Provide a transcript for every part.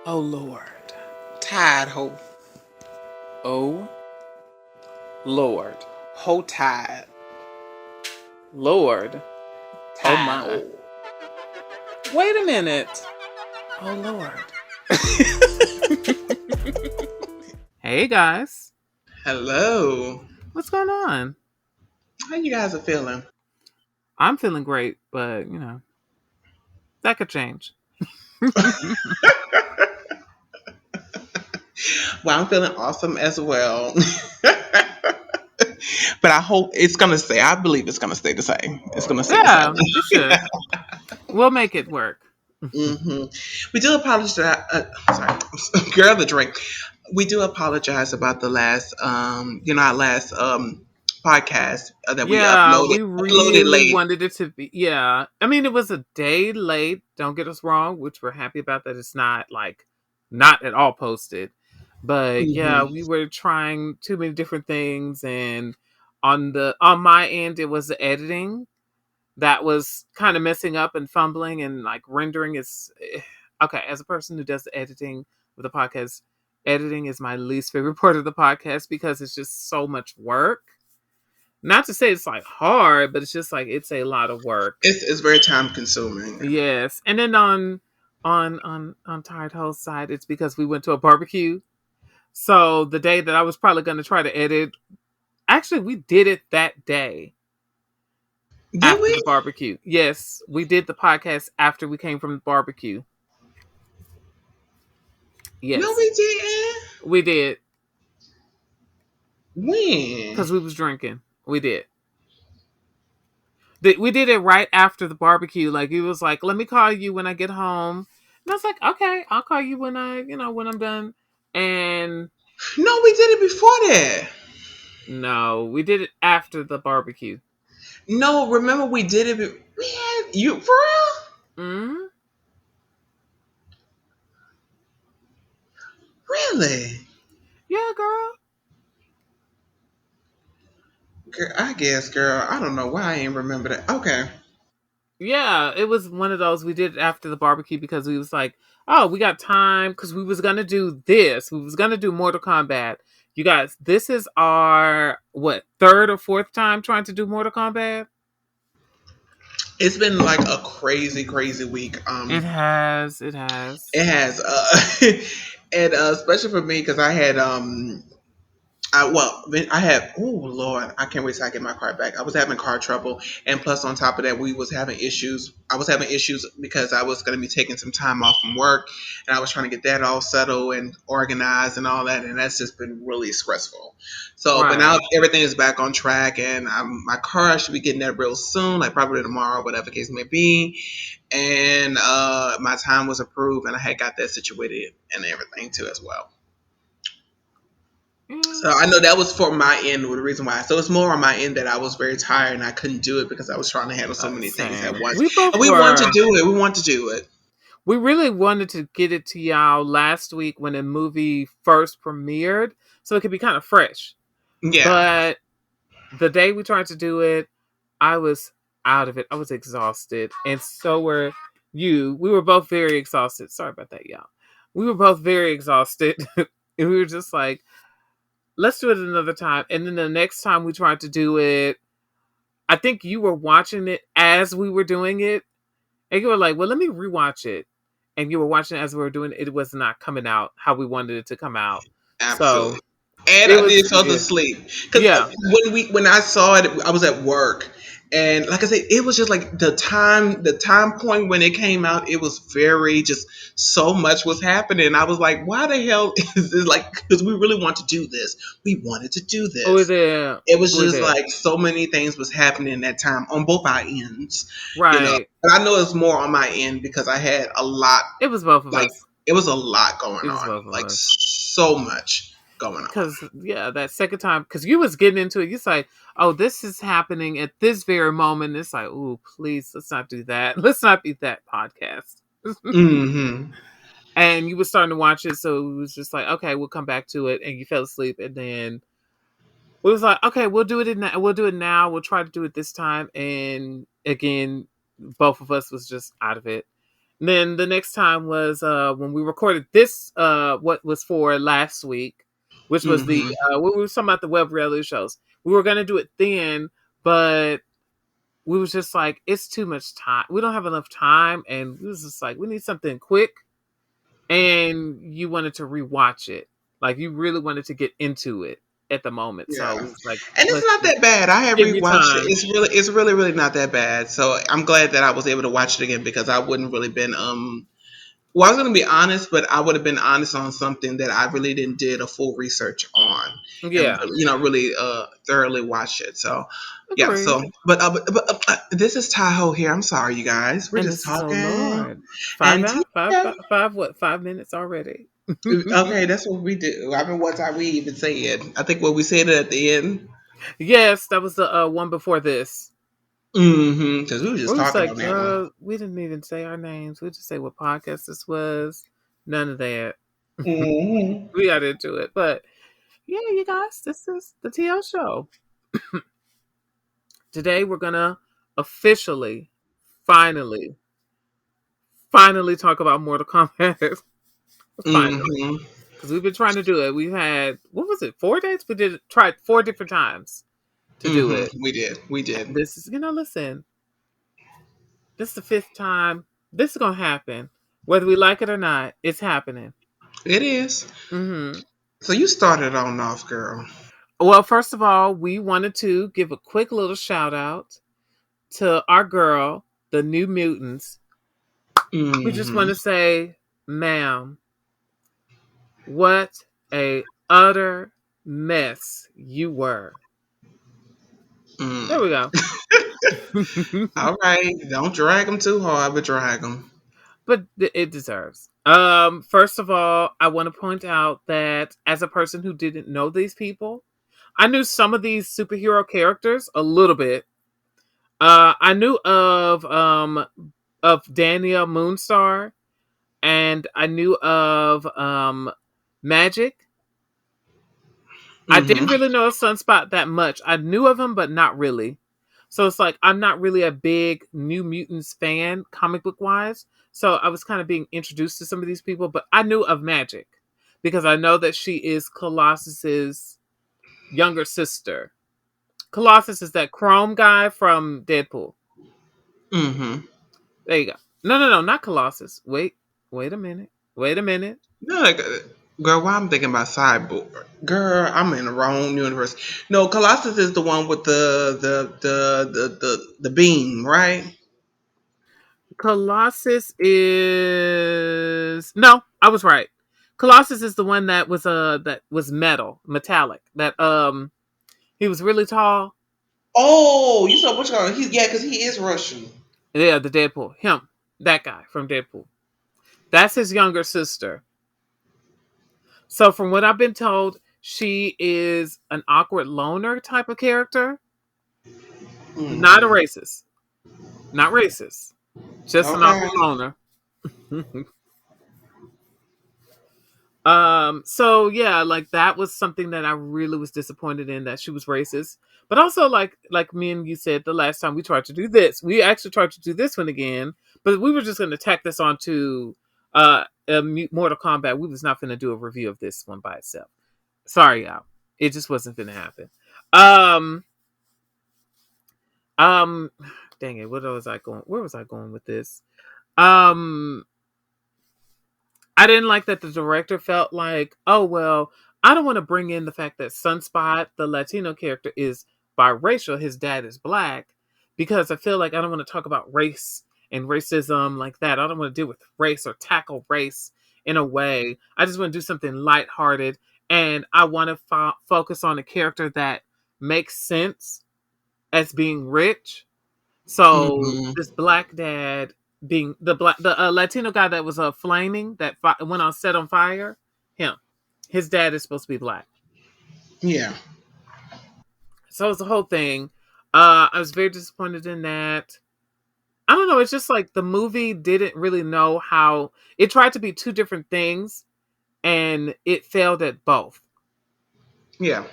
Oh Lord. Tide ho. Oh Lord. Ho tide. Lord. Oh Tide my. ho. Wait a minute. Oh Lord. Hey guys. Hello. What's going on? How you guys are feeling? I'm feeling great, but that could change. Well, I'm feeling awesome as well. But I hope it's gonna stay. I believe it's gonna stay the same. It's gonna stay the Yeah, same. it should. We'll make it work. hmm We do apologize. Sorry, girl, the drink. We do apologize about the last, our last podcast that we Yeah, we uploaded really late. wanted it to be. Yeah. I mean, it was a day late. Don't get us wrong, which we're happy about that it's not at all posted. But yeah, hmm we were trying too many different things. And on my end, it was the editing that was kind of messing up and fumbling and like rendering is okay. As a person who does the editing with the podcast, editing is my least favorite part of the podcast because it's just so much work. Not to say it's like hard, but it's just like it's a lot of work. It's very time consuming. Yes. And then on Tired Host side, it's because we went to a barbecue. So the day that I was probably gonna try to edit, actually we did it that day Did after we? the barbecue. Yes, we did the podcast after we came from the barbecue. No, Yes, we didn't. we did When? because we was drinking. We did. We did it right after the barbecue. Like he was like, "Let me call you when I get home," and I was like, "Okay, I'll call you when when I'm done." And No, we did it before that. no, we did it after the barbecue. No, remember we did it. Man, you for real? Hmm. Really? Yeah, girl. Girl, I guess, girl. I don't know why I ain't remember that. Okay. Yeah, it was one of those we did it after the barbecue because we was like, oh, we got time because we was gonna do this. We was gonna do Mortal Kombat. You guys, this is our what third or fourth time trying to do Mortal Kombat. It's been like a crazy, crazy week. It has. It has. It has, and especially for me because I had, oh Lord, I can't wait till I get my car back. I was having car trouble, and plus on top of that, we was having issues. I was having issues because I was going to be taking some time off from work, and I was trying to get that all settled and organized and all that, and that's just been really stressful. So, but now Right. everything is back on track, and my car I should be getting that real soon, like probably tomorrow, whatever the case may be. And my time was approved, and I had got that situated and everything too as well. Yeah. So I know that was for my end, the reason why. So it's more on my end that I was very tired and I couldn't do it because I was trying to handle so many things at Same. once. We both And we want to were. do it. We want to do it. We really wanted to get it to y'all last week when the movie first premiered, so it could be kind of fresh. Yeah, But the day we tried to do it, I was out of it. I was exhausted. And so were you. We were both very exhausted. Sorry about that, y'all. We were both very exhausted. And we were just like, let's do it another time. And then the next time we tried to do it, I think you were watching it as we were doing it. And you were like, well, let me rewatch it. And you were watching it as we were doing it. It was not coming out how we wanted it to come out. So absolutely. And it I was, did fell yeah. asleep because Yeah. when I saw it, I was at work, and like I said, it was just like the time point when it came out, it was very just so much was happening. I was like, why the hell is this like? Because we really want to do this. We wanted to do Over this. there. It was Over just there. like so many things was happening in that time on both our ends. Right. But I know it's more on my end because I had a lot, It was both of like us. it was a lot going It was on, both of like us. so much going on. Cause yeah, that second time, cause you was getting into it. You like, oh, this is happening at this very moment. It's like, oh, please, let's not do that. Let's not be that podcast. hmm And you were starting to watch it, so it was just like, okay, we'll come back to it. And you fell asleep, and then we was like, okay, we'll do it now. We'll do it now. We'll try to do it this time. And again, both of us was just out of it. Then the next time was when we recorded this what was for last week, which was the Mm-hmm. we were talking about the web reality shows. We were gonna do it then, but we was just like, it's too much time. We don't have enough time, and we was just like, we need something quick. And you wanted to rewatch it, like you really wanted to get into it at the moment. So Yeah, we was like, and it's let's not just that bad. I have give you rewatched it. time. It's really, really not that bad. So I'm glad that I was able to watch it again because I wouldn't really been Well, I was gonna be honest, but I would have been honest on something that I really didn't did a full research on, and Yeah, really thoroughly watch it. So yeah, agreed. so this is Tahoe here. I'm sorry, you guys. We're And just this is, oh talking, Lord, and Tia. what, 5 minutes already? Okay, that's what we do. I mean, what time we even said? I think what we said it at the end. Yes, that was the one before this. Mm-hmm. Because we were just We was talking like, on that one. girl, we didn't even say our names. We just say what podcast this was. None of that. Mm-hmm. We got into it. But yeah, you guys, this is the TL show. Today we're gonna officially, finally, finally talk about Mortal Kombat. Finally. Mm-hmm. Because we've been trying to do it. We had, what was it, 4 days? We did it, tried 4 different times to do it. Mm-hmm. We did. We did. This is, listen, this is the fifth time. This is going to happen. Whether we like it or not, it's happening. It is. Hmm. So you started on off, girl. Well, first of all, we wanted to give a quick little shout out to our girl, the New Mutants. We just want Mm-hmm. to say, ma'am, what a utter mess you were. There Mm. we go. All right. Don't drag them too hard, but drag them. But it deserves. First of all, I want to point out that as a person who didn't know these people, I knew some of these superhero characters a little bit. I knew of Danielle Moonstar, and I knew of Magic. I Mm-hmm. didn't really know of Sunspot that much. I knew of him, but not really. So it's like I'm not really a big New Mutants fan, comic book wise. So I was kind of being introduced to some of these people, but I knew of Magic because I know that she is Colossus's younger sister. Colossus is that Chrome guy from Deadpool. Mm-hmm. There you go. No, no, no, not Colossus. Wait a minute. Wait a minute. No, like, girl, why I'm thinking about Cyborg? Girl, I'm in the wrong universe. No, Colossus is the one with the beam, right? Colossus is no, I was right. Colossus is the one that was metallic. That he was really tall. Oh, you saw which one? He's because he is Russian. Yeah, the Deadpool. Him. That guy from Deadpool. That's his younger sister. So from what I've been told, she is an awkward loner type of character. Not a Mm-hmm. racist. Not racist. Just an Okay. awkward loner. So yeah, like that was something that I really was disappointed in, that she was racist. But also like me and you said the last time we tried to do this, we actually tried to do this one again, but we were just going to tack this on to Mortal Kombat. We was not going to do a review of this one by itself. Sorry, y'all. It just wasn't going to happen. Um um dang it, what was I going? Where was I going with this? Um I didn't like that the director felt like, oh, well, I don't want to bring in the fact that Sunspot, the Latino character, is biracial. His dad is black, because I feel like I don't want to talk about race and racism like that. I don't want to deal with race or tackle race in a way. I just want to do something lighthearted. And I want to focus on a character that makes sense as being rich. So Mm-hmm. this black dad being the Latino guy that was flaming, that went on set on fire, him, his dad is supposed to be black. Yeah. So it's the whole thing. I was very disappointed in that. I don't know. It's just like the movie didn't really know how, it tried to be two different things, and it failed at both. Yeah.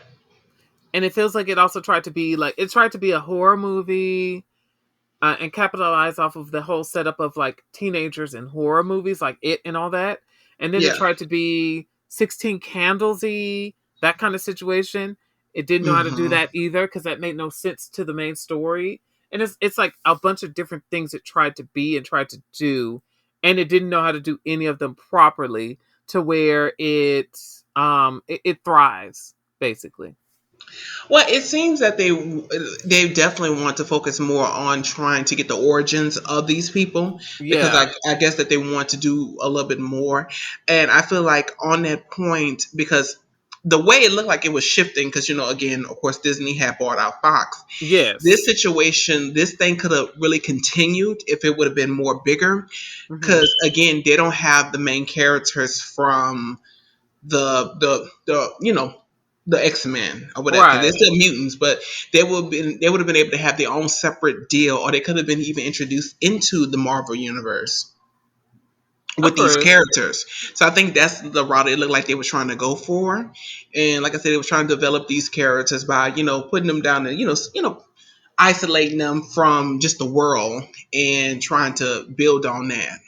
And it feels like it also tried to be like, it tried to be a horror movie, and capitalize off of the whole setup of like teenagers and horror movies, like It and all that. And then it Yeah. tried to be 16 Candlesy, that kind of situation. It didn't know how to do Hmm. that either because that made no sense to the main story. And it's like a bunch of different things it tried to be and tried to do, and it didn't know how to do any of them properly to where it thrives basically. Well, it seems that they definitely want to focus more on trying to get the origins of these people because Yeah. I guess that they want to do a little bit more, and I feel like on that point because the way it looked like it was shifting because again of course Disney had bought out Fox. This Yes. situation, this thing could have really continued if it would have been more bigger Hmm. because again they don't have the main characters from the X-Men or whatever because they're Right. still mutants, but they would have been able to have their own separate deal, or they could have been even introduced into the Marvel universe with these Agreed. characters. So I think that's the route it looked like they were trying to go for, and like I said, they were trying to develop these characters by putting them down and isolating them from just the world and trying to build on that.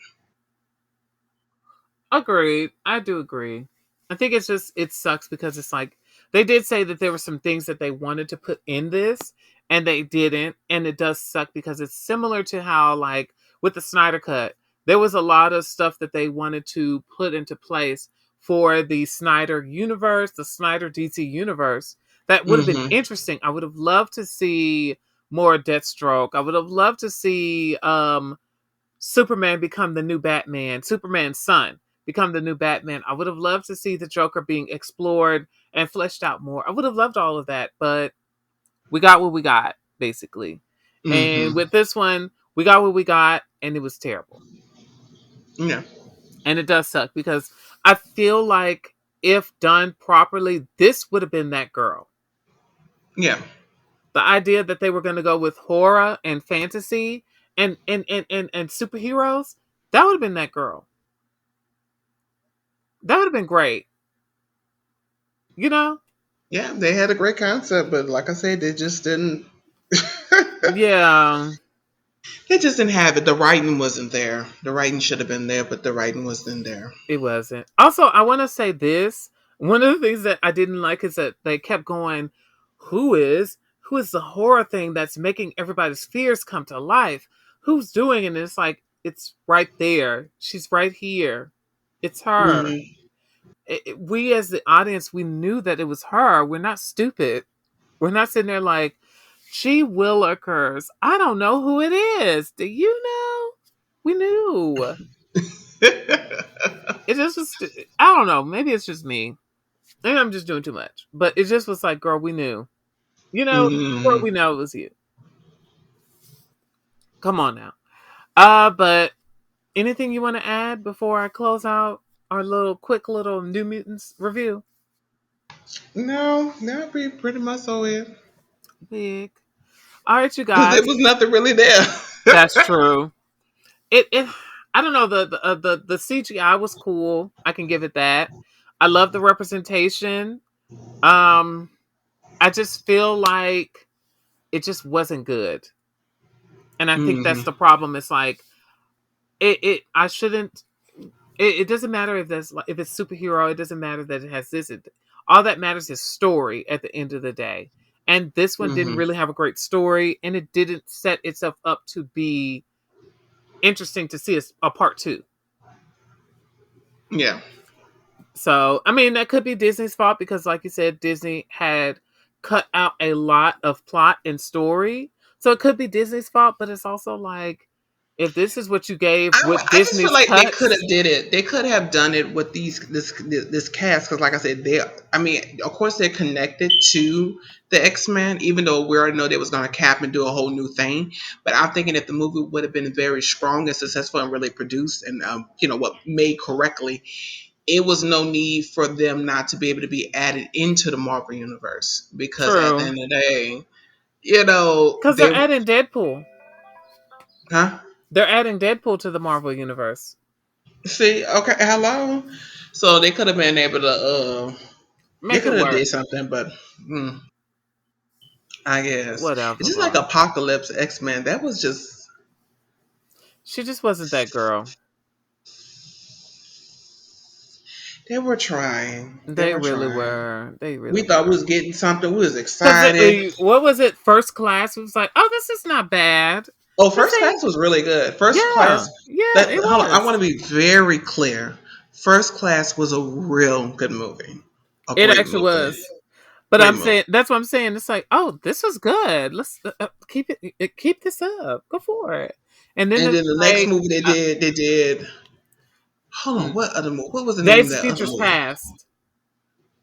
Agreed. I do agree. I think it's just it sucks because it's like they did say that there were some things that they wanted to put in this and they didn't, and it does suck because it's similar to how like with the Snyder cut, there was a lot of stuff that they wanted to put into place for the Snyder universe, the Snyder DC universe that would have been Hmm. interesting. I would have loved to see more Deathstroke. I would have loved to see Superman become the new Batman, Superman's son become the new Batman. I would have loved to see the Joker being explored and fleshed out more. I would have loved all of that, but we got what we got, basically. And Hmm. with this one, we got what we got, and it was terrible. Yeah. And it does suck because I feel like if done properly, this would have been that girl. Yeah. The idea that they were going to go with horror and fantasy and superheroes, that would have been that girl. That would have been great. You know? Yeah, they had a great concept, but like I said, they just didn't. Yeah, They just didn't have it. The writing wasn't there. The writing should have been there, but the writing wasn't there. it wasn't. Also, I want to say this. One of the things that I didn't like is that they kept going, who is the horror thing that's making everybody's fears come to life? Who's doing it? And it's like, it's right there. She's right here. It's her. Hmm. We as the audience, we knew that it was her. We're not stupid. We're not sitting there like, gee willikers, I don't know who it is. Do you know? We knew. It just was. I don't know. Maybe it's just me. Maybe I'm just doing too much. But it just was like, girl, we knew. You know, girl, Hmm. we know it was you. Come on now. But anything you want to add before I close out our little quick little New Mutants review? No, that would be pretty much so it. Big. All right, you Because guys. there was nothing really there. That's true. It. I don't know. The CGI was cool. I can give it that. I love the representation. Um, I just feel like it just wasn't good. And I think that's Hmm. the problem. It's like I shouldn't. It doesn't matter if that's if it's superhero. It doesn't matter that it has this. All that matters is story at the end of the day. And this one didn't Hmm. really have a great story, and it didn't set itself up to be interesting to see a part two. Yeah. So I mean, that could be Disney's fault because, like you said, Disney had cut out a lot of plot and story. So it could be Disney's fault, but it's also like if this is what you gave with I just feel Disney's like they could cuts. have did it. They could have done it with this cast because, like I said, they. I mean, of course, they're connected to the X-Men, even though we already know they was going to cap and do a whole new thing. But I'm thinking if the movie would have been very strong and successful and really produced and what made correctly, it was no need for them not to be able to be added into the Marvel universe because at the True. end of the day, Because they're they. adding Deadpool. Huh? They're adding Deadpool to the Marvel universe. See, okay, hello. So they could have been able to, they Make could it have did work. something, but I guess it's just like Whatever. Apocalypse X Men. That was just. She just wasn't that girl. They were trying. They They were really trying. were. They We really thought we were. was getting something. We was Because excited. what was it? First class. It was like, oh, this is not bad. Oh, This First ain't. Class was really good. First Yeah, Class. yeah, Let it hold on. I want was. to be very clear. First Class was a real good movie. A It great actually movie. was. But Great I'm movie. saying that's what I'm saying. It's like, oh, this was good. Let's keep it. Keep this up. Go for it. And then And it then was the next like movie they did. Hold on, mm, what other movie? What was the name of Days of that other Futures movie? Past.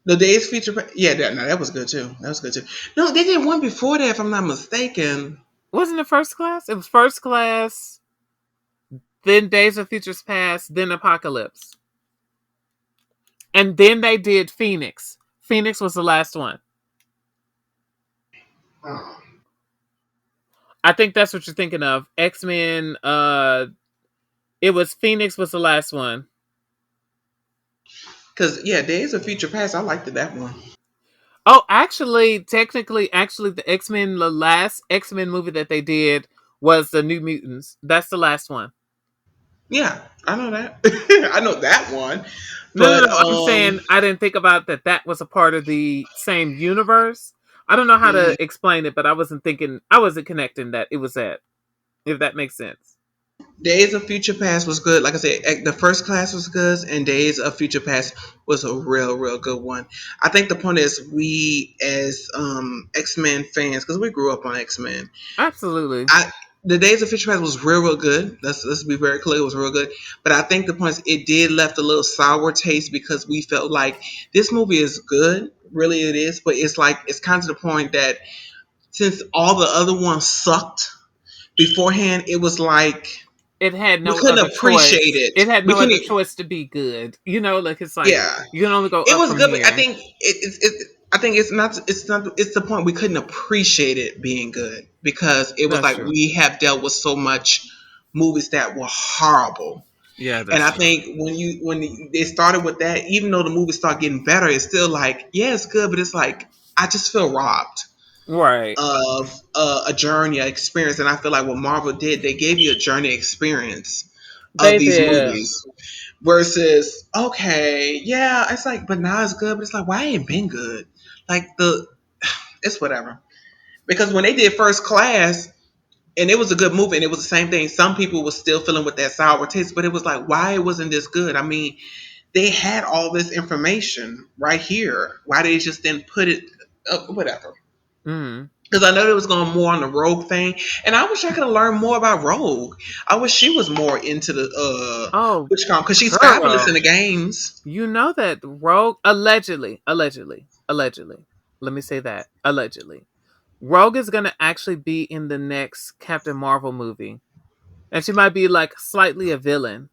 The Days Feature. Yeah, that was good too. That was good too. No, they did one before that, if I'm not mistaken. Wasn't it First Class? It was First Class. Then Days of Futures Past. Then Apocalypse. And then they did Phoenix. Phoenix was the last one. Oh. I think that's what you're thinking of. X Men. It was Phoenix was the last one. Cause yeah, Days of Future Past, I liked that one. Oh, actually, technically, actually, the X Men, the last X Men movie that they did was the New Mutants. That's the last one. Yeah, I know that. I know that one. No, no, But no. I'm saying I didn't think about that. That was a part of the same universe. I don't know how mhm. to explain it, but I wasn't thinking. I wasn't connecting that it was that. If that makes sense. Days of Future Past was good. Like I said, the First Class was good, and Days of Future Past was a real good one. I think the point is we as X Men fans, because we grew up on X Men. Absolutely. I the Days of Future Past was real good. Let's be very clear, it was real good. But I think the point is it did left a little sour taste because we felt like this movie is good, really it is, but it's like it's kind of the point that since all the other ones sucked beforehand, it was like It had we no couldn't other appreciate choice. it. It had We no couldn't. other choice to be good. Like it's like Yeah, you can only go it up was from good, but I here. think I think it's the point we couldn't appreciate it being good because it was That's like true. we have dealt with so much movies that were horrible. Yeah, And that's I true. think when they started with that, even though the movies start getting better, it's still like, yeah, it's good, but it's like I just feel robbed Right. of a journey, a experience. And I feel like what Marvel did, they gave you a journey experience of They these did. movies. Versus, okay, yeah, it's like, but now it's good, but it's like, why ain't been good? Like it's whatever. Because when they did First Class, and it was a good movie, and it was the same thing. Some people were still feeling with that sour taste, but it was like, why wasn't this good? I mean, they had all this information right here. Why they just didn't put it up? Whatever. Mm. Because I know they was going more on the Rogue thing, and I wish I could have learned more about Rogue. I wish she was more into the Oh, which because she's fabulous in girl. the games. You know that Rogue allegedly. Let me say that allegedly. Rogue is gonna actually be in the next Captain Marvel movie, and she might be like slightly a villain.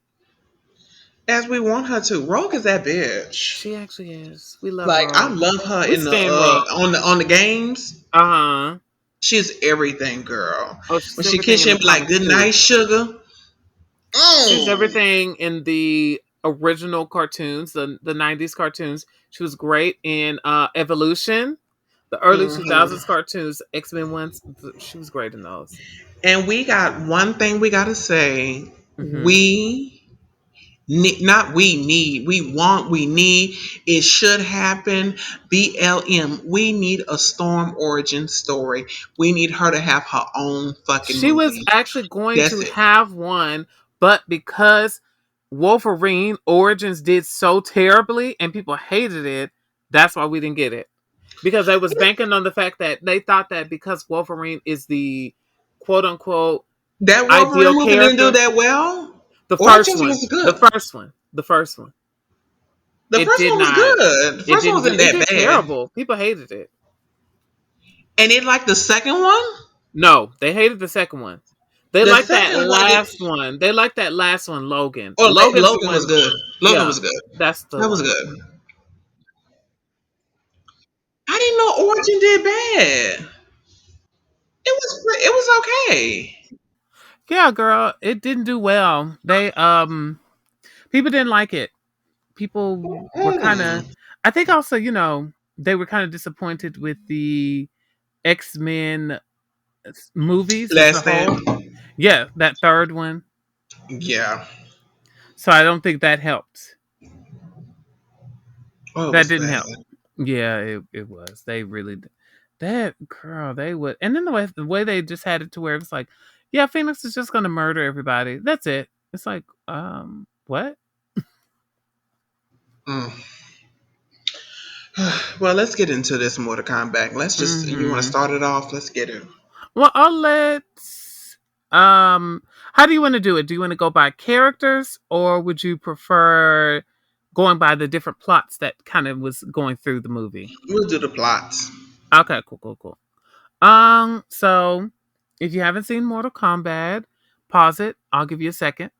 As we want her to. Rogue is that bitch. She actually is. We love Like I Rogue. love her We in the stand Rogue. on the games. Uh huh. She's everything, girl. Oh, When she's she everything kiss in you the and be like, comics "Good too. night, sugar." She's Mm. everything in the original cartoons, the '90s cartoons. She was great in Evolution, the early hmm 2000s cartoons, X Men ones. She was great in those. And we got one thing we gotta say. Hmm. We need, not we need, we want, we need. It should happen. BLM. We need a Storm origin story. We need her to have her own fucking She was movie. actually going That's to it. have one, but because Wolverine Origins did so terribly and people hated it, that's why we didn't get it. Because I was banking on the fact that they thought that because Wolverine is the quote unquote That Wolverine ideal movie didn't do character, that well. the first Origins one, was good. the first one, The it first did one was not, good. The it first one didn't do, wasn't it that did bad. terrible. People hated it. And it like the second one. No, they hated the second one. They The like that second one, last one. They like that last one, Logan. oh, Logan's the Logan was one. good. Logan Yeah, was good. that's the That was one. good. I didn't know Origin did bad. It was okay. Yeah, girl, it didn't do well. People didn't like it. People were kind of. Mm. I think also, they were kind of disappointed with the X Men movies as a Last stand. whole. Yeah, that third one. Yeah. So I don't think that helped. Oh, it That was didn't bad. help. Yeah, it was. They really that girl, they would, and then the way they just had it to where it's like, yeah, Phoenix is just gonna murder everybody. That's it. It's like, what? Mm. Well, let's get into this Mortal Kombat. Let's just, you want to Hmm. start it off? Let's get it. Well, I'll let. Um, how do you want to do it? Do you want to go by characters, or would you prefer going by the different plots that kind of was going through the movie? We'll do the plots. Okay, cool, cool, cool. So if you haven't seen Mortal Kombat, pause it. I'll give you a second.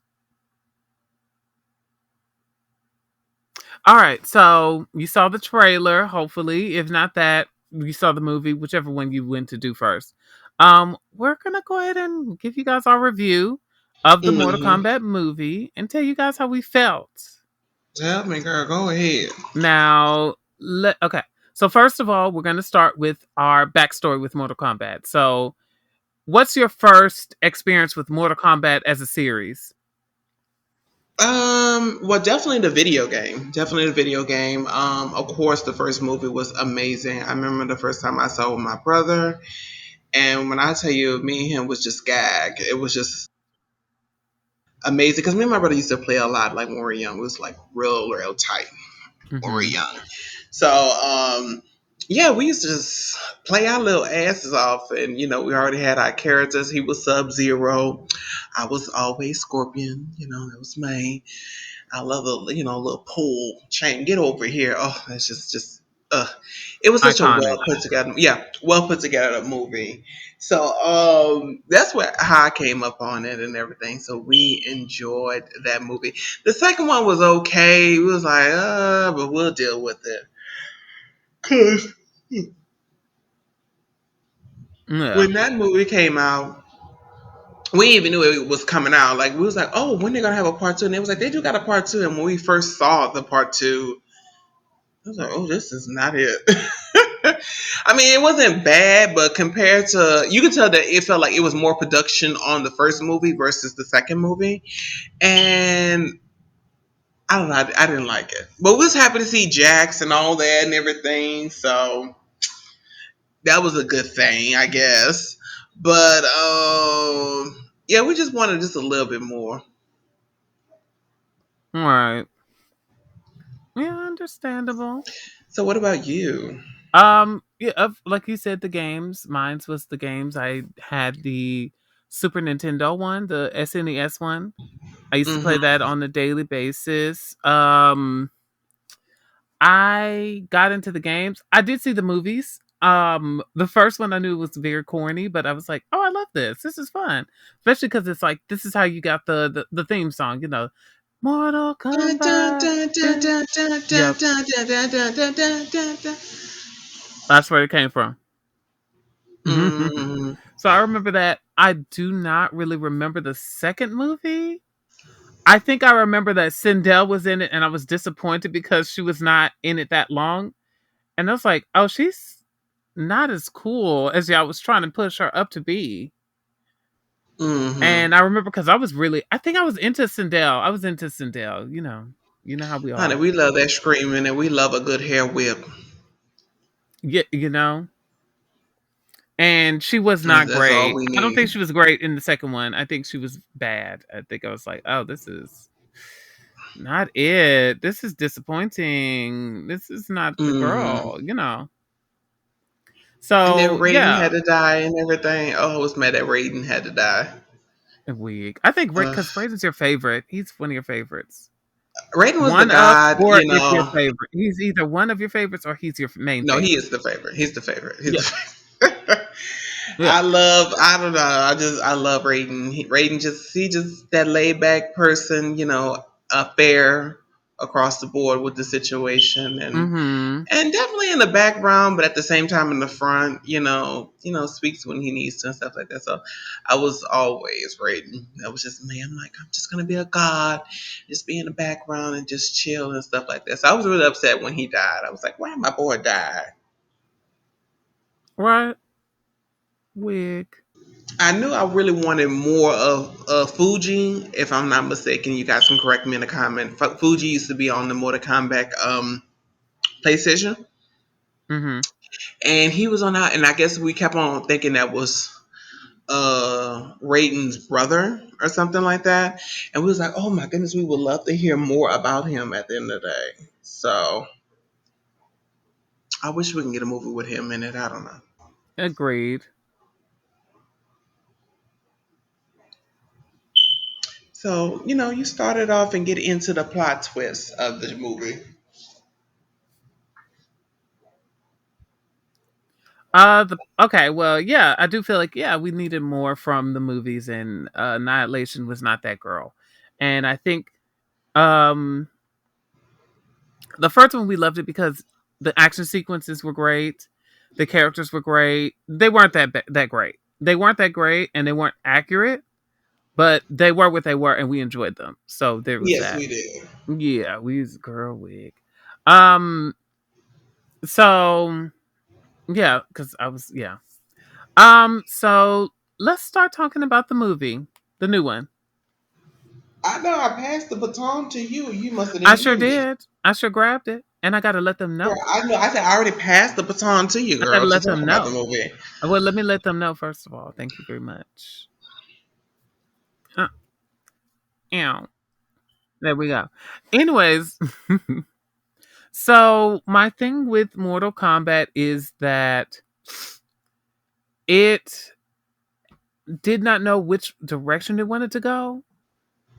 All right, so you saw the trailer, hopefully. If not that, you saw the movie, whichever one you went to do first. We're gonna go ahead and give you guys our review of the Mortal Mm-hmm. Kombat movie and tell you guys how we felt. Tell me, girl, go ahead. Now, okay. So first of all, we're gonna start with our backstory with Mortal Kombat. So, what's your first experience with Mortal Kombat as a series? Well, definitely the video game. Definitely the video game. Of course, the first movie was amazing. I remember the first time I saw it with my brother, and when I tell you, me and him was just gagged. It was just amazing because me and my brother used to play a lot. Like when we were young, it was like real tight when we were Hmm. young. So, yeah, we used to just play our little asses off, and we already had our characters. He was Sub Zero. I was always Scorpion. That was me. I love a little pool chain. Get over here. Oh, that's just uh it was such a Iconic. well put together, yeah, well put together movie. So that's how I came up on it and everything. So we enjoyed that movie. The second one was okay. We was like, but we'll deal with it. Cause Yeah. when that movie came out, we even knew it was coming out. Like we was like, oh, when they gonna have a part two? And it was like they do got a part two. And when we first saw the part two, I was like, oh, this is not it. I mean, it wasn't bad, but compared to, you could tell that it felt like it was more production on the first movie versus the second movie. And I don't know, I didn't like it. But we was happy to see Jax and all that and everything. So that was a good thing, I guess. But yeah, we just wanted just a little bit more. All right. Yeah, understandable. So what about you? Yeah, like you said, the games. Mine's was the games. I had the Super Nintendo one, the SNES one. I used to play Mm-hmm. that on a daily basis. I got into the games. I did see the movies. The first one I knew was very corny, but I was like, "Oh, I love this. This is fun." Especially because it's like this is how you got the theme song. Mortal Dun, dun, Kombat. dun, dun, Dun. dun, dun, dun, Yep, dun, dun, dun, dun, dun, dun, dun. that's where it came from. Mm, So I remember that. I do not really remember the second movie. I think I remember that Sindel was in it, and I was disappointed because she was not in it that long. And I was like, "Oh, she's not as cool as y'all was trying to push her up to be." mm-hmm. And I remember because I think I was into Sindel. I was into Sindel. You know how we Honey, are. we love that screaming and we love a good hair whip. Yeah, And she was not That's all great. we I don't think need. she was great in the second one. I think she was bad. I think I was like, "Oh, this is not it. This is disappointing. This is not the Mm-hmm. girl." And then So Raiden yeah, had to die and everything. Oh, I was mad that Raiden had to die. a week. I think Rick, Uh, because Braden's your favorite. He's one of your favorites. Raiden was the One of, god, or if your favorite. He's either one of your favorites or he's your main No, he favorite. is the favorite. He's the favorite. He's Yeah, the favorite. yeah. I don't know. I love Raiden. Raiden he just that laid back person, fair across the board with the situation Mm-hmm. and definitely in the background, but at the same time in the front, speaks when he needs to and stuff like that. So I was always Raiden. That was just me. I'm like, I'm just gonna be a god, just be in the background and just chill and stuff like that. So I was really upset when he died. I was like, why my boy died? Right. Wig. I knew I really wanted more of Fuji. If I'm not mistaken, you guys can correct me in the comment. Fuji used to be on the Mortal Kombat PlayStation, Mm-hmm. and he was on that. And I guess we kept on thinking that was Raiden's brother or something like that. And we was like, oh my goodness, we would love to hear more about him at the end of the day. So I wish we can get a movie with him in it. I don't know. Agreed. So, you know, you started off and get into the plot twist of the movie. Okay, well, yeah, I do feel like yeah, we needed more from the movies, and Annihilation was not that girl. And I think um the first one we loved it because the action sequences were great, the characters were great. They weren't that great. They weren't that great, and they weren't accurate, but they were what they were, and we enjoyed them. So there was Yes, that. we did. Yeah, we was girl wig. Um, so yeah, because I was yeah. So let's start talking about the movie, the new one. I know I passed the baton to you. You must have I didn't sure hear me. did. I sure grabbed it, and I got to let them Girl, know. I know. I said I already passed the baton to you, I got to girl, to let talk them about the know. movie. Well, let me let them know first of all. Thank you very much. Uh, Ow. There we go. Anyways, so my thing with Mortal Kombat is that it did not know which direction it wanted to go.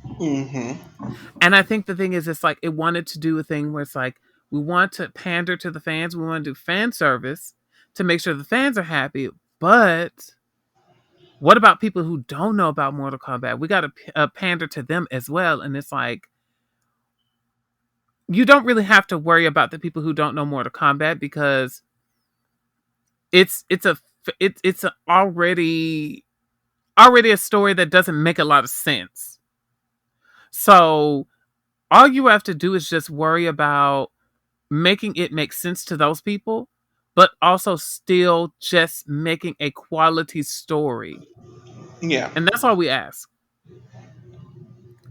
Mm-hmm. And I think the thing is, it's like it wanted to do a thing where it's like, we want to pander to the fans. We want to do fan service to make sure the fans are happy. But what about people who don't know about Mortal Kombat? We got to pander to them as well. And it's like, you don't really have to worry about the people who don't know Mortal Kombat because it's a it's a already a story that doesn't make a lot of sense. So all you have to do is just worry about making it make sense to those people, but also still just making a quality story. Yeah. And that's all we ask.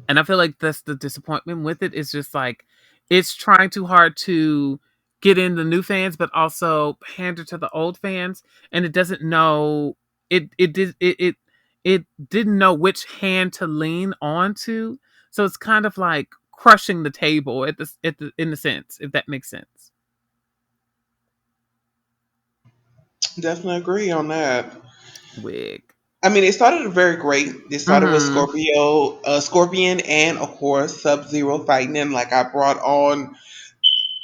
And I feel like that's the disappointment with it. It's just like it's trying too hard to get in the new fans, but also pander to the old fans, and it doesn't know it didn't know which hand to lean onto. So it's kind of like crushing the table at the in the sense, if that makes sense. Definitely agree on that. Wig. I mean, it started very great. They started with Mm-hmm. Scorpion, and of course Sub Zero fighting him. Like I brought on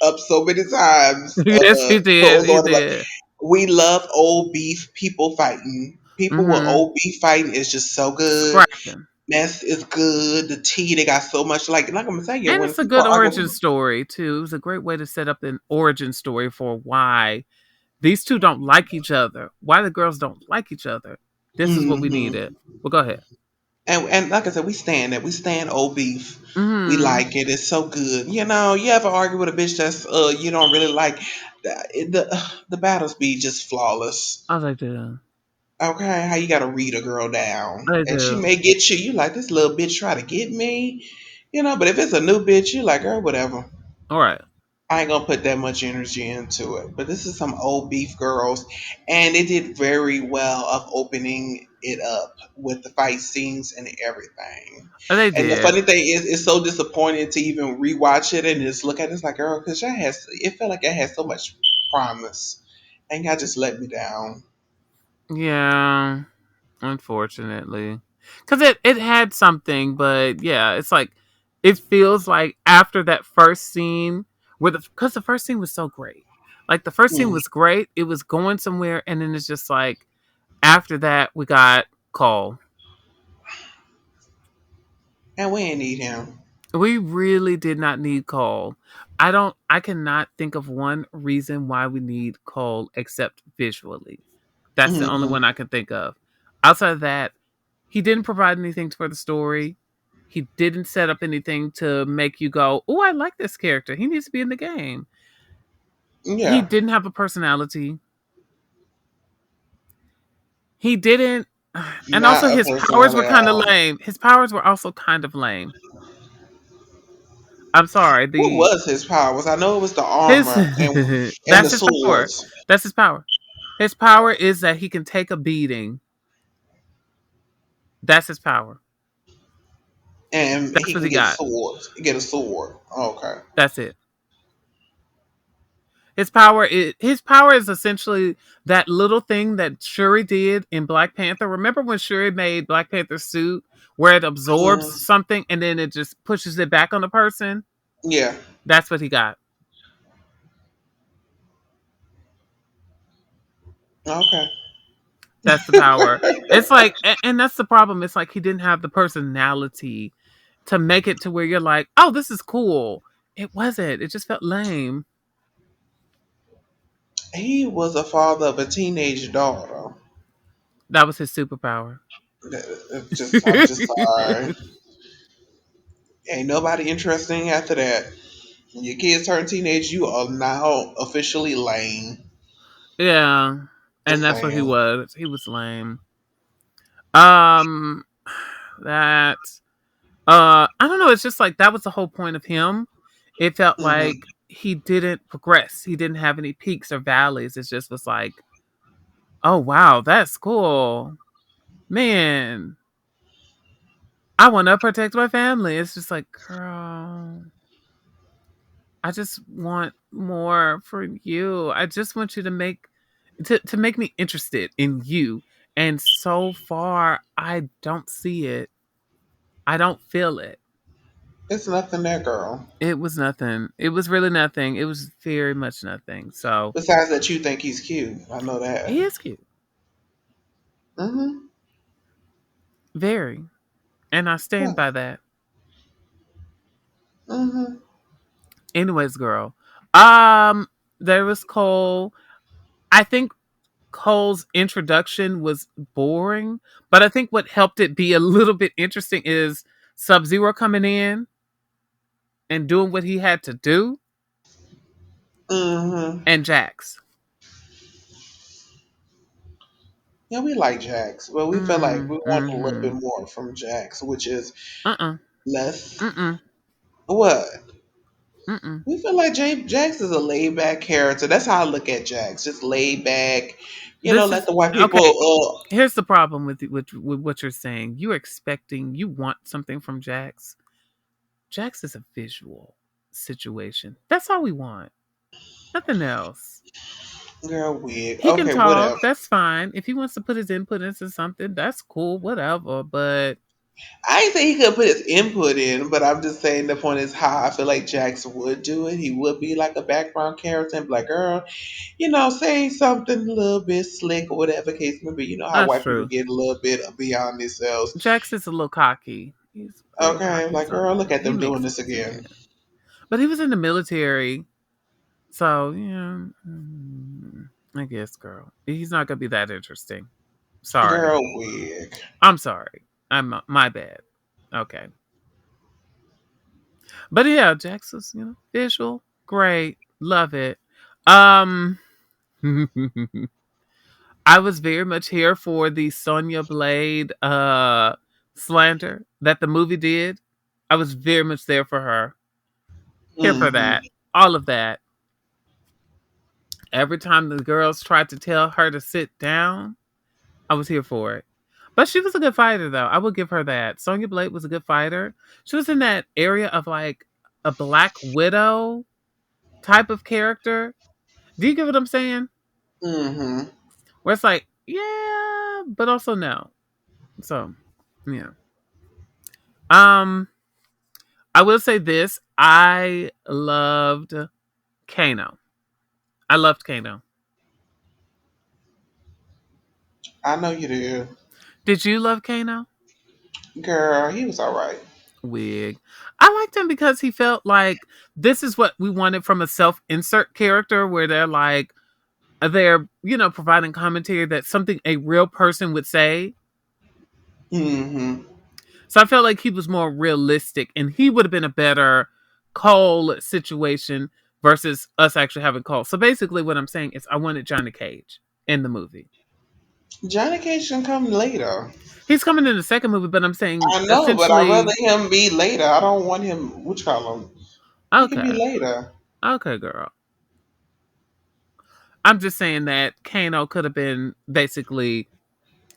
up so many times. Yes, he did. Oh He Lord, like did. we love old beef people fighting. People with Mm-hmm. old beef fighting is just so good. Scrapping. Mess is good. The tea they got so much like I'm saying you And when it's a people good argue. origin story too. It was a great way to set up an origin story for why these two don't like each other. Why the girls don't like each other. This is what we needed. Hmm. Well, go ahead. And like I said, we stand it. We stand old beef. We Mm-hmm. like it. It's so good. You know, you ever argue with a bitch that's you don't really like the battles be just flawless. I like to. Okay, how you gotta read a girl down, I and she do. may get you. You like this little bitch try to get me, you know. But if it's a new bitch, you like her, whatever. All right. I ain't gonna put that much energy into it. But this is some old beef girls, and they did very well of opening it up with the fight scenes and everything. They And the did. funny thing is, it's so disappointing to even rewatch it and just look at it. It's like, girl, because it felt like it had so much promise, and y'all just let me down. Yeah. Unfortunately. Because it had something, but yeah, it's like it feels like after that first scene where because the first scene was so great. Like the first scene Mm. was great. It was going somewhere, and then it's just like after that we got Cole. And we ain't need him. We really did not need Cole. I cannot think of one reason why we need Cole except visually. That's the only one Hmm. I can think of. Outside of that, he didn't provide anything for the story. He didn't set up anything to make you go, "Oh, I like this character. He needs to be in the game." He Yeah. didn't have a personality. He didn't. And also Not a his person powers of were their kind of own. lame. His powers were also kind of lame. I'm sorry. What The was his powers? I know it was the his armor and the that's his power. swords, That's his power. His power is that he can take a beating. That's his power. and That's he what can he get got. swords. Get a sword. Okay. That's it. His power is essentially that little thing that Shuri did in Black Panther. Remember when Shuri made Black Panther's suit where it absorbs Hmm. something and then it just pushes it back on the person? Yeah. That's what he got. Okay. That's the power. It's like, and that's the problem. It's like he didn't have the personality to make it to where you're like, oh, this is cool. It wasn't. It just felt lame. He was a father of a teenage daughter. That was his superpower. I'm just sorry. Ain't nobody interesting after that. When your kids turn teenage, you are now officially lame. Yeah, and Just that's what he saying. was. He was lame. Um, that I don't know. It's just like that was the whole point of him. It felt Hmm. like he didn't progress. He didn't have any peaks or valleys. It just was like, oh wow, that's cool, man. I want to protect my family. It's just like, girl, I just want more for you. I just want you to make me interested in you. And so far, I don't see it. I don't feel it. It's nothing there, girl. It was nothing. It was really nothing. It was very much nothing. So Besides that, you think he's cute. I know that. he is cute, Hmm. very, and I stand Yeah. by that. Hmm. Anyways, girl, um, there was Cole. I think Cole's introduction was boring, but I think what helped it be a little bit interesting is Sub Zero coming in and doing what he had to do, Hmm. and Jax. Yeah, we like Jax, but we feel like we want a little bit Mm-hmm. more from Jax, which is Uh-uh. less. Mm-mm. What? Mm-mm. We feel like Jax is a laid back character. That's how I look at Jax. Just laid back. This Let is the white people. okay. Here's the problem with what you're saying. You want something from Jax. Jax is a visual situation. That's all we want. Nothing else. Girl, wig. He can Okay, whatever. talk. That's fine. If he wants to put his input into something, that's cool. Whatever. But I ain't say he could put his input in, but I'm just saying the point is how I feel like Jax would do it. He would be like a background character and be like, girl, say something a little bit slick or whatever case may be. You know how that's white people true. get a little bit beyond themselves. Jax is a little cocky. He's a little Okay, cocky like, girl, look sometimes. at He them doing makes this yeah. again. But he was in the military, so yeah. I guess, girl, he's not gonna be that interesting. Sorry. Girl, wig. I'm sorry. I'm my bad. Okay. But yeah, Jax was, visual, great, love it. Um, I was very much here for the Sonya Blade slander that the movie did. I was very much there for her. Here for Hmm. that. All of that. Every time the girls tried to tell her to sit down, I was here for it. But she was a good fighter, though. I will give her that. Sonya Blade was a good fighter. She was in that area of like a Black Widow type of character. Do you get what I'm saying? Hmm. Where it's like, yeah, but also no. So, yeah. Um, I will say this: I loved Kano. I loved Kano. I know you do. Did you love Kano? Girl, he was all right. Wig. I liked him because he felt like this is what we wanted from a self-insert character, where they're providing commentary that's something a real person would say. Hmm. So I felt like he was more realistic, and he would have been a better Cole situation versus us actually having Cole. So basically, what I'm saying is, I wanted Johnny Cage in the movie. Johnny Cage can come later. He's coming in the second movie, but I'm saying I know, but I'd rather essentially, him be later. I don't want him. Which call him? He can be okay, later. okay, girl. I'm just saying that Kano could have been basically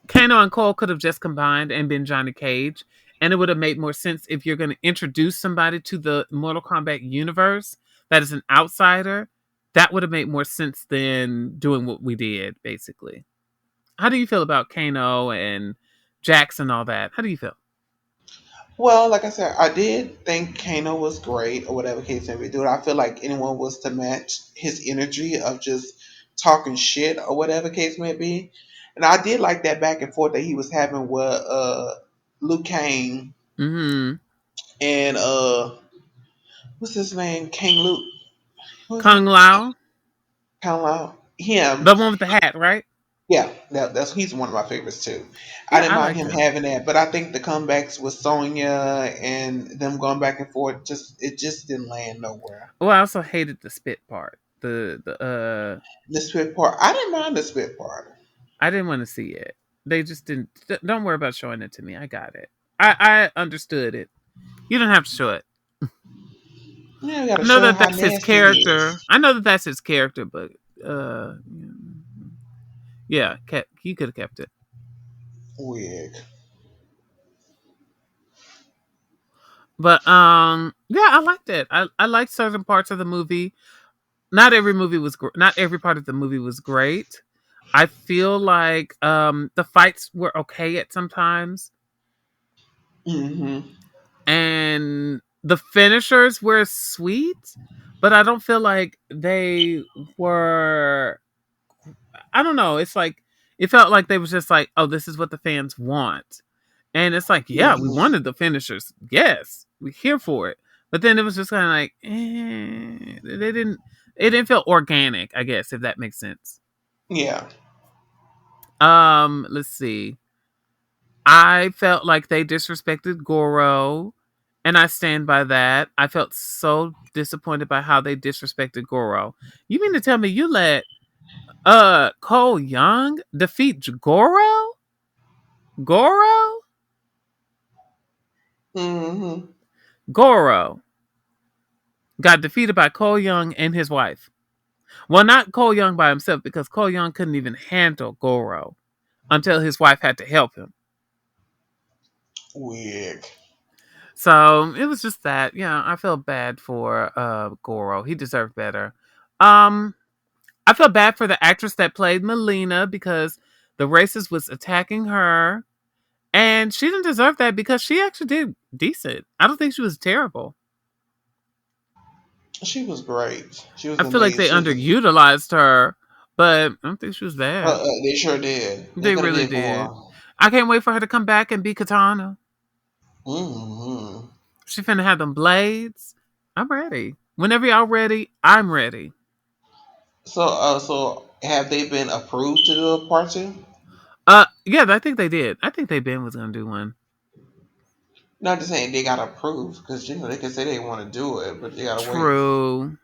Kano and Cole could have just combined and been Johnny Cage, and it would have made more sense if you're going to introduce somebody to the Mortal Kombat universe that is an outsider. That would have made more sense than doing what we did, basically. How do you feel about Kano and Jax and all that? How do you feel? Well, like I said, I did think Kano was great, or whatever case may be. Dude, I feel like anyone was to match his energy of just talking shit, or whatever case may be. And I did like that back and forth that he was having with Luke Kane Mm-hmm. and what's his name? King Luke. Who's Kung it? Lao, Kind of like him. the one with the hat, right? Yeah, that's he's one of my favorites too. I Yeah, didn't I mind liked him him. having that, but I think the comebacks with Sonya and them going back and forth just didn't land nowhere. Well, I also hated the spit part. The spit part, I didn't mind the spit part. I didn't want to see it. They just didn't. Don't worry about showing it to me. I got it. I understood it. You don't have to show it. Yeah, we got to I know show that how that's his nasty he character. is. I know that that's his character, but yeah, he could have kept it. Weird. But yeah, I liked it. I liked certain parts of the movie. Not every movie was not every part of the movie was great. I feel like the fights were okay at sometimes, Mm-hmm. and the finishers were sweet, but I don't feel like they were. I don't know. It's like it felt like they was just like, oh, this is what the fans want, and it's like, yeah, we Mm-hmm. wanted the finishers. Yes, we're here for it. But then it was just kind of like, they didn't. It didn't feel organic. I guess if that makes sense. Yeah. Let's see. I felt like they disrespected Goro, and I stand by that. I felt so disappointed by how they disrespected Goro. You mean to tell me you let Cole Young defeat Goro? Goro? Mm-hmm. Goro got defeated by Cole Young and his wife. Well, not Cole Young by himself because Cole Young couldn't even handle Goro until his wife had to help him. Weird. So it was just that. Yeah, I felt bad for Goro. He deserved better. Um I felt bad for the actress that played Melina because the racist was attacking her. And she didn't deserve that because she actually did decent. I don't think she was terrible. She was great. She was I feel like amazing. they She was. underutilized her, but I don't think she was bad. They sure did. They They could have really gave did. more. I can't wait for her to come back and be Katana. Mm-hmm. She finna have them blades. I'm ready. Whenever y'all ready, I'm ready. So have they been approved to do a part two? Yeah, I think they did. I think they been was gonna do one. Not just saying they got approved because they can say they want to do it, but they gotta wait. True.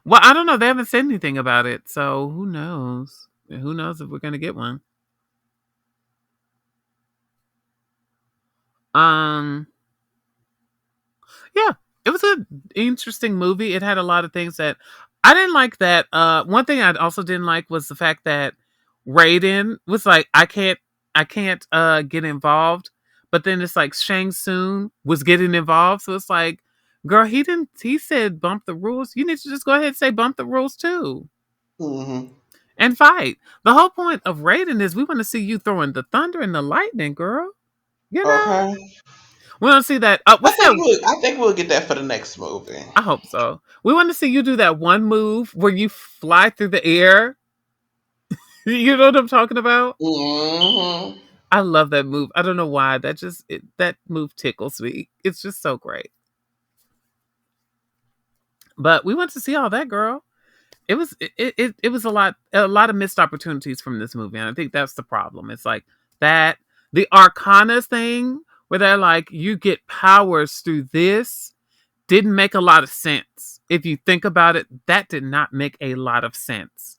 Well, I don't know. They haven't said anything about it, so who knows? Who knows if we're gonna get one? Um, yeah, it was an interesting movie. It had a lot of things that I didn't like. That one thing I also didn't like was the fact that Raiden was like, I can't get involved. But then it's like Shang Tsung was getting involved, so it's like, girl, he didn't. He said bump the rules. You need to just go ahead and say bump the rules too Hmm. and fight. The whole point of Raiden is we want to see you throwing the thunder and the lightning, girl. You know, Okay. we want to see that. I What's think that? we'll get that for the next movie. I hope so. We want to see you do that one move where you fly through the air. You know what I'm talking about? Hmm. I love that move. I don't know why. That move tickles me. It's just so great. But we went to see all that, girl. It was a lot of missed opportunities from this movie, and I think that's the problem. It's like that the Arcana thing where they're like you get powers through this didn't make a lot of sense. If you think about it, that did not make a lot of sense.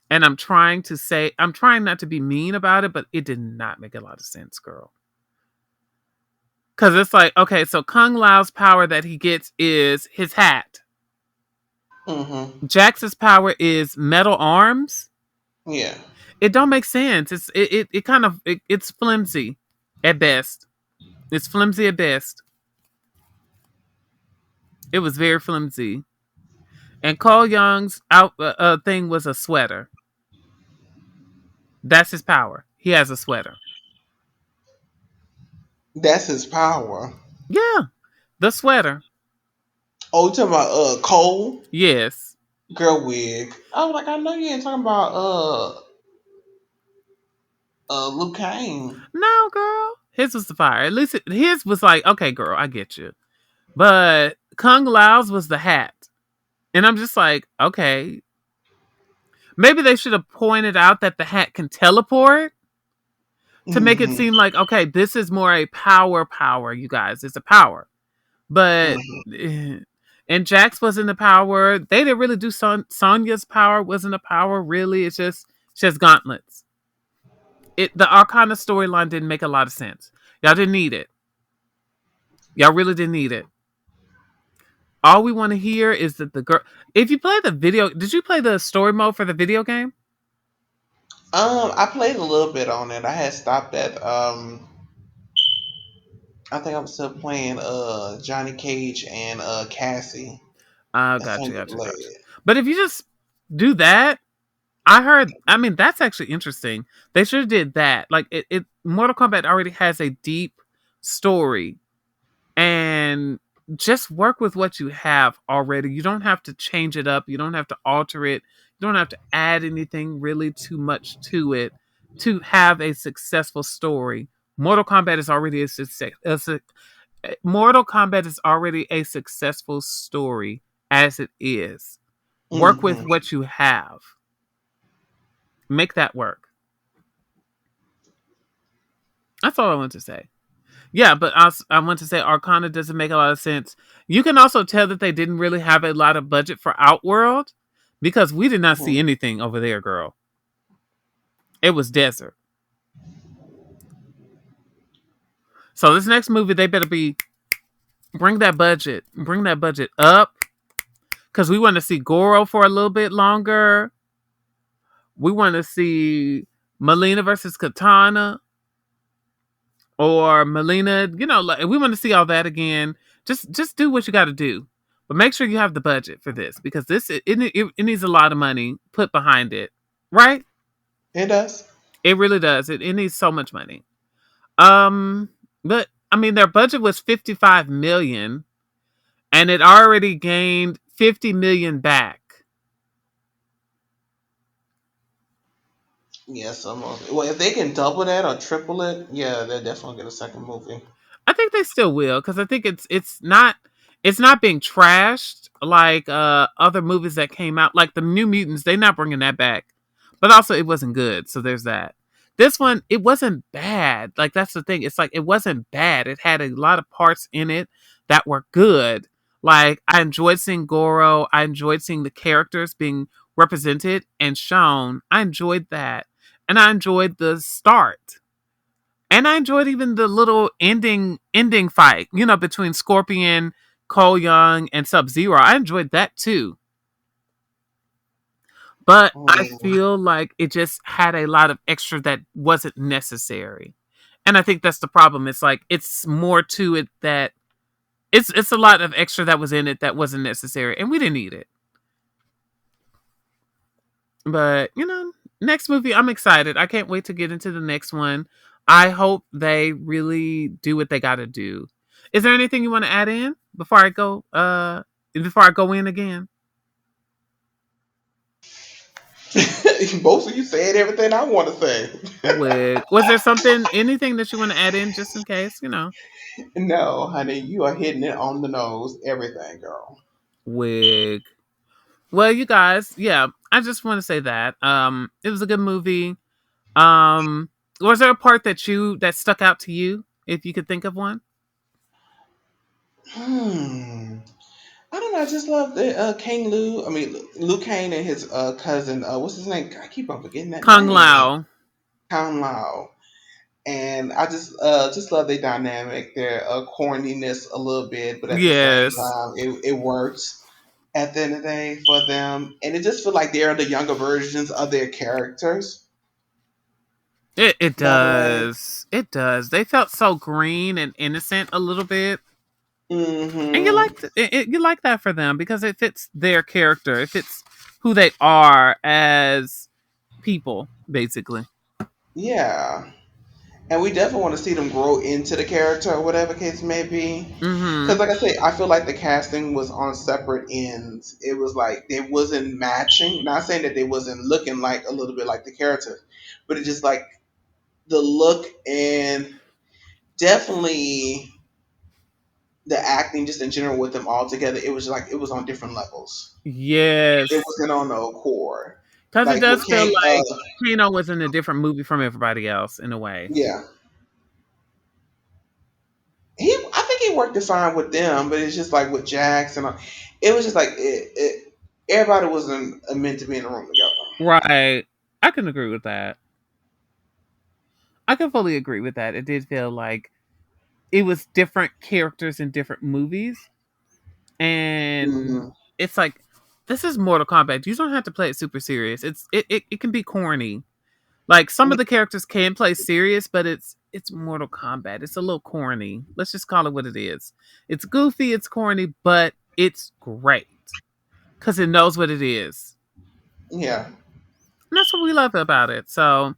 And I'm trying not to be mean about it, but it did not make a lot of sense, girl. Because it's like, okay, so Kung Lao's power that he gets is his hat. Mm-hmm. Jax's power is metal arms. Yeah. It don't make sense. It kind of it's flimsy at best. It's flimsy at best. It was very flimsy. And Cole Young's out thing was a sweater. That's his power. He has a sweater. That's his power. Yeah, the sweater. Oh, you talking about Cole? Yes. Girl wig. I was like, I know you ain't talking about Luke Kane. No, girl. His was the fire. At least his was like, okay, girl, I get you. But Kung Lao's was the hat. And I'm just like, okay. Maybe they should have pointed out that the hat can teleport to make it Mm-hmm. seem like, okay, this is more a power, you guys. It's a power. But Mm-hmm. and Jax wasn't a power. They didn't really do Sonya's power wasn't a power, really. It's just she has gauntlets. The Arcana storyline didn't make a lot of sense. Y'all didn't need it. Y'all really didn't need it. All we want to hear is that the girl. If you play the video, did you play the story mode for the video game? I played a little bit on it. I had stopped at I think I'm still playing Johnny Cage and Cassie. That's Gotcha, Sonya gotcha, gotcha. Blade. But if you just do that, I heard. I mean, that's actually interesting. They should have did that. Like Mortal Kombat already has a deep story, and just work with what you have already. You don't have to change it up. You don't have to alter it. You don't have to add anything really too much to it to have a successful story. Mortal Kombat is already a success. Mortal Kombat is already a successful story as it is. Work with Mm-hmm. what you have. Make that work. That's all I want to say. Yeah, but I want to say Arcana doesn't make a lot of sense. You can also tell that they didn't really have a lot of budget for Outworld because we did not see Mm-hmm. anything over there, girl. It was desert. So this next movie, they better be bring that budget up because we want to see Goro for a little bit longer. We want to see Melina versus Katana or Melina. You know, like, we want to see all that again. Just do what you got to do, but make sure you have the budget for this because it needs a lot of money put behind it, right? It does. It really does. It needs so much money. Um, but I mean, their budget was 55 million, and it already gained 50 million back. Yes, almost. Well, if they can double that or triple it, yeah, they're definitely get a second movie. I think they still will because I think it's not being trashed like other movies that came out like the New Mutants. They're not bringing that back, but also it wasn't good. So there's that. This one it wasn't bad. Like that's the thing. It's like it wasn't bad. It had a lot of parts in it that were good. Like I enjoyed seeing Goro. I enjoyed seeing the characters being represented and shown. I enjoyed that, and I enjoyed the start. And I enjoyed even the little ending fight, between Scorpion, Cole Young, and Sub Zero. I enjoyed that too. But I Mm. feel like it just had a lot of extra that wasn't necessary. And I think that's the problem. It's like it's more to it that it's a lot of extra that was in it that wasn't necessary. And we didn't need it. But, next movie, I'm excited. I can't wait to get into the next one. I hope they really do what they got to do. Is there anything you want to add in before I go in again? Both of you said everything I want to say. Was there anything that you want to add in just in case? No, honey, you are hitting it on the nose. Everything, girl. Wig. Well, you guys, yeah, I just want to say that it was a good movie. Um was there a part that stuck out to you if you could think of one? Hmm. I don't know. I just love the King Lu. I mean, Liu Kang and his cousin. What's his name? I keep on forgetting that Kung name. Lao. Kang Lao. And I just love their dynamic, their corniness a little bit, but at the same Yes, time, it works at the end of the day for them. And it just feels like they're the younger versions of their characters. it By the way. does. It does. They felt so green and innocent a little bit, and you Hmm. like you like that for them because it fits their character. It fits who they are as people, basically. Yeah. And we definitely want to see them grow into the character or whatever case may be. Mm-hmm. Because, like I say, I feel like the casting was on separate ends. It was like they wasn't matching. Not saying that they wasn't looking like a little bit like the character, but it just like the look and definitely the acting just in general with them all together. It was like it was on different levels. It Yes, wasn't on the core. because it Like does with feel King, like Kano was in a different movie from everybody else in a way. yeah, I think he worked it fine with them, but it's just like with Jax and all, it was just like everybody wasn't meant to be in the room together. Right. I can agree with that. I can fully agree with that. It did feel like it was different characters in different movies. And Hmm. it's like this is Mortal Kombat. You don't have to play it super serious. It can be corny. Like some of the characters can play serious, but it's Mortal Kombat. It's a little corny. Let's just call it what it is. It's goofy, it's corny, but it's great. Because it knows what it is. Yeah, And that's what we love about it. So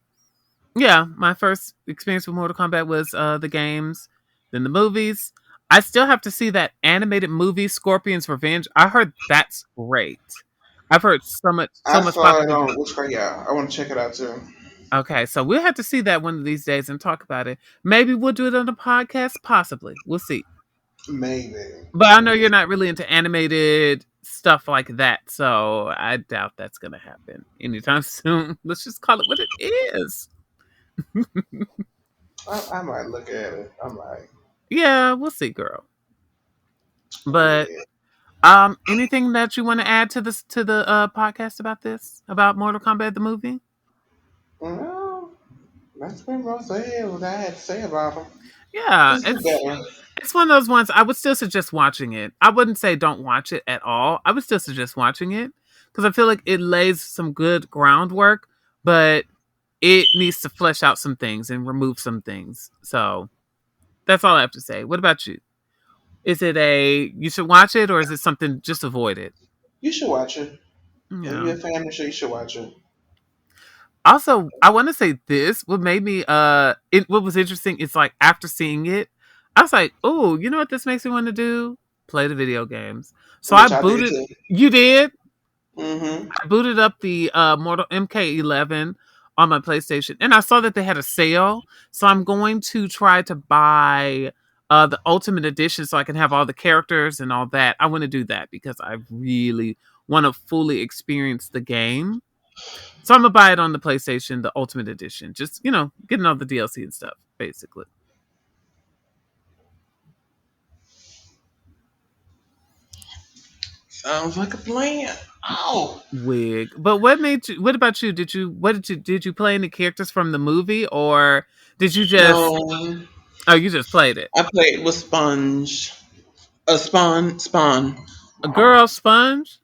yeah, my first experience with Mortal Kombat was the games, then the movies. I still have to see that animated movie, Scorpion's Revenge. I heard that's great. I've heard so I much saw it positive. on which one? Yeah, I want to check it out too. Okay, so we'll have to see that one of these days and talk about it. Maybe we'll do it on the podcast. Possibly, we'll see. Maybe. But I know you're not really into animated stuff like that, so I doubt that's gonna happen anytime soon. Let's just call it what it is. I might look at it. I might. Yeah, we'll see, girl. Oh But yeah. anything that you want to add to this to the podcast about this about Mortal Kombat the movie? No, that's pretty much it. What I had to say about them. Yeah, Just do better. it's one of those ones I would still suggest watching it. I wouldn't say don't watch it at all. I would still suggest watching it because I feel like it lays some good groundwork, but it needs to flesh out some things and remove some things. So that's all I have to say. What about you? Is it a you should watch it or is it something just avoid it? You should watch it. If Yeah. you're a fan of the show, you should watch it. Also, I want to say this. What made me what was interesting is like after seeing it, I was like, oh, you know what this makes me want to do? Play the video games. So I Which I did booted. too. You did. Mm-hmm. I booted up the Mortal MK11 on my PlayStation, and I saw that they had a sale. So I'm going to try to buy the Ultimate Edition so I can have all the characters and all that. I want to do that because I really want to fully experience the game. So I'm gonna buy it on the PlayStation, the Ultimate Edition. Just getting all the DLC and stuff, basically. Sounds like a plan. Oh Wig. But what made you? What about you? Did you play any characters from the movie, or did you just? no, Oh, you just played it. I played with Sponge. Spawn. A girl sponge.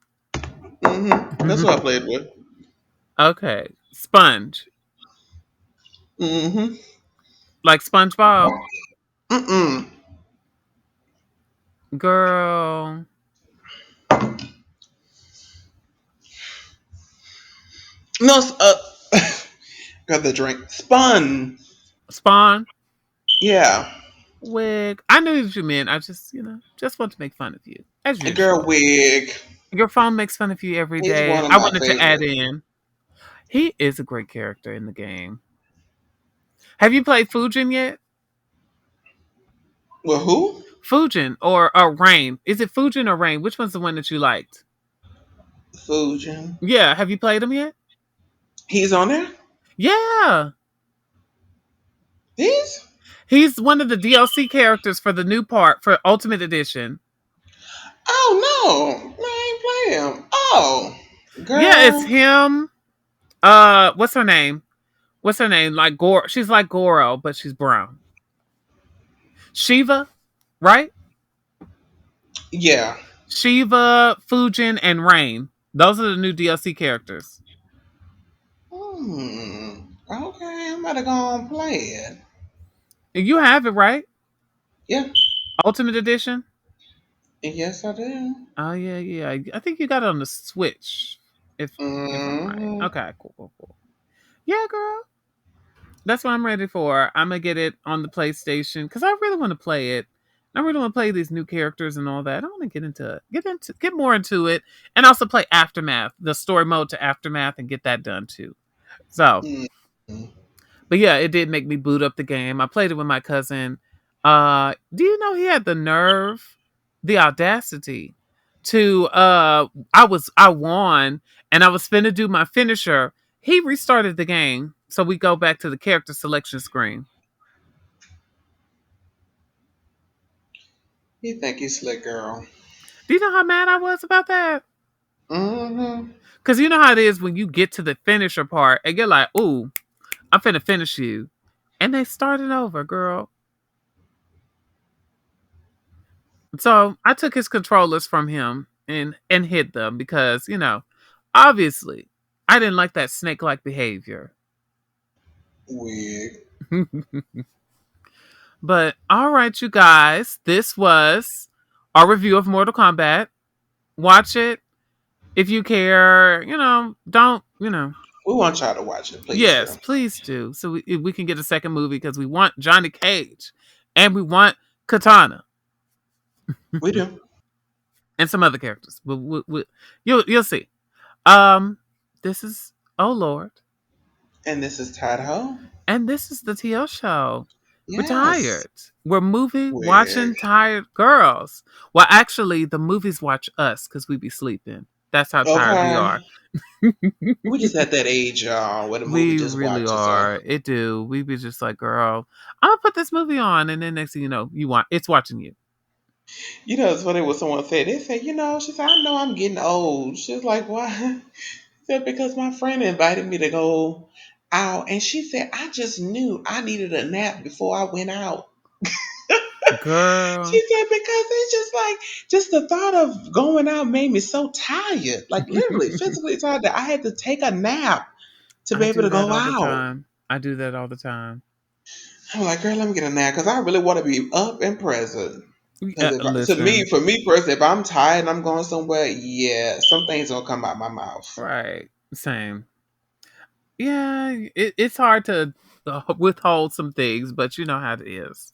That's what I played with. Okay, sponge Mm-hmm. like SpongeBob. Mm-mm. Girl, No, got the drink. Spun. Spawn. Yeah. Wig. I knew what you meant. I just just want to make fun of you as A girl usual. wig. Your phone makes fun of you every He's day. one of I my wanted to add favorites. in. He is a great character in the game. Have you played Fujin yet? Well, who? Fujin or Rain? Is it Fujin or Rain? Which one's the one that you liked? Fujin. Yeah, have you played him yet? He's on there? Yeah, He's? he's one of the DLC characters for the new part for Ultimate Edition. Oh no, I ain't playing. Oh, Yeah, it's girl. him. What's her name? What's her name? Like Goro. She's like Goro, but she's brown. Shiva, right? Yeah. Shiva, Fujin, and Rain. Those are the new DLC characters. Okay, I'm about to go and play it. And you have it, right? Yeah. Ultimate Edition? Yes, I do. Oh yeah, yeah. I think you got it on the Switch. If I'm right. Mm-hmm. Okay, cool, cool, cool. Yeah, girl. That's what I'm ready for. I'm gonna get it on the PlayStation because I really want to play it. I really want to play these new characters and all that. I want to get more into it, and also play Aftermath, the story mode to Aftermath, and get that done too. So, Mm-hmm. but yeah, it did make me boot up the game. I played it with my cousin. Do you know he had the nerve, the audacity to I won and I was finna do my finisher. He restarted the game. So we go back to the character selection screen. You think you slick, girl? Do you know how mad I was about that? Mm-hmm. Cause you know how it is when you get to the finisher part and you're like, ooh, I'm finna finish you. And they started over, girl. So I took his controllers from him and hid them because, obviously I didn't like that snake like behavior. Wig. But all right, you guys, this was our review of Mortal Kombat. Watch it if you care. Don't, We want y'all to watch it, please do. yes, please do. So we can get a second movie because we want Johnny Cage and we want Katana We do. and some other characters. But you'll see. Um, this is oh Lord, And this is Tad Ho. and this is the TL show. We're Yes. tired. We're movie Wig. watching tired girls. Well, actually, the movies watch us because we be sleeping. That's how tired we Okay. are. We just at that age, y'all, where the movie We just really watches us. are. It do. We be just like, girl, I'm gonna put this movie on, and then next thing you know, it's watching you. You know, it's funny what someone said. They said, she said, I know I'm getting old. She was like, why? She said, because my friend invited me to go out. And she said, I just knew I needed a nap before I went out. Girl, She said, because it's just like, just the thought of going out made me so tired. Like, literally, physically tired that I had to take a nap to be I able do to that go all the out. time. I do that all the time. I'm like, girl, let me get a nap because I really want to be up and present. Because Listen, for me personally, if I'm tired and I'm going somewhere, yeah, some things don't come out my mouth. right, same. Yeah, it's hard to withhold some things, but you know how it is.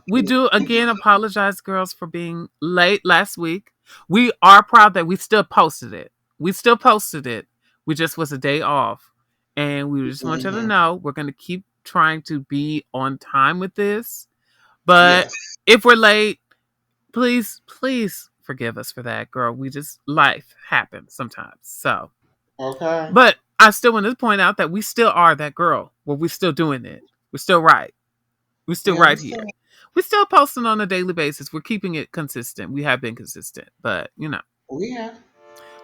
We do again apologize, girls, for being late last week. We are proud that we still posted it. We still posted it. We just was a day off, and we just want you to Hmm. know we're going to keep trying to be on time with this. But Yes. if we're late, please, please forgive us for that, girl. We just life happens sometimes. So, Okay. but I still want to point out that we still are that girl where we're still doing it. We're still right. We're still Yeah, we right still here. We're still posting on a daily basis. We're keeping it consistent. We have been consistent, but we have.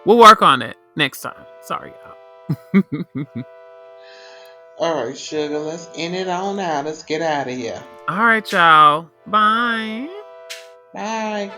we'll work on it next time. Sorry, y'all. All right, sugar. Let's end it on now. Let's get out of here. All right, y'all. Bye. Bye.